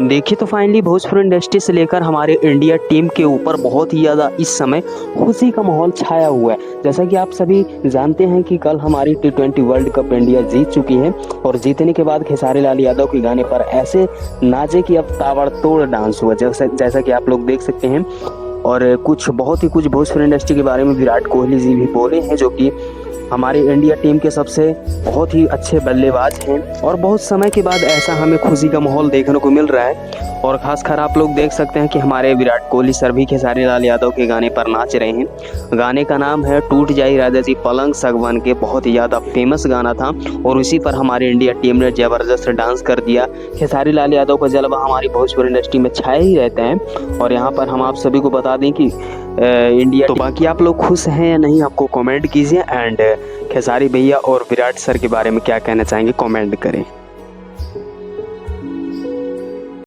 देखिए तो finally Bhojpuri industry से लेकर हमारे इंडिया टीम के ऊपर बहुत ही ज़्यादा इस समय खुशी का माहौल छाया हुआ है। जैसा कि आप सभी जानते हैं कि कल हमारी T20 वर्ल्ड कप इंडिया जीत चुकी है और जीतने के बाद खेसारी लाल यादव के गाने पर ऐसे नाचे कि अब ताबड़तोड़ डांस हुआ, जैसा कि आप लोग देख सकते हैं। और कुछ भोजपुरी इंडस्ट्री के बारे में विराट कोहली जी भी बोले हैं, जो कि हमारी इंडिया टीम के सबसे बहुत ही अच्छे बल्लेबाज हैं। और बहुत समय के बाद ऐसा हमें खुशी का माहौल देखने को मिल रहा है। और खासकर आप लोग देख सकते हैं कि हमारे विराट कोहली सर भी खेसारी लाल यादव के गाने पर नाच रहे हैं। गाने का नाम है टूट जाई राजा जी पलंग सगवन के, बहुत ही ज़्यादा फेमस गाना था और उसी पर हमारी इंडिया टीम ने ज़बरदस्त डांस कर दिया। खेसारी लाल यादव का जलवा हमारी भोजपुरी इंडस्ट्री में छाए ही रहते हैं। और यहाँ पर हम आप सभी को बता दें कि इंडिया तो बाकी आप लोग खुश हैं या नहीं, आपको कमेंट कीजिए। एंड खेसारी भैया और विराट सर के बारे में क्या कहना चाहेंगे, कमेंट करें।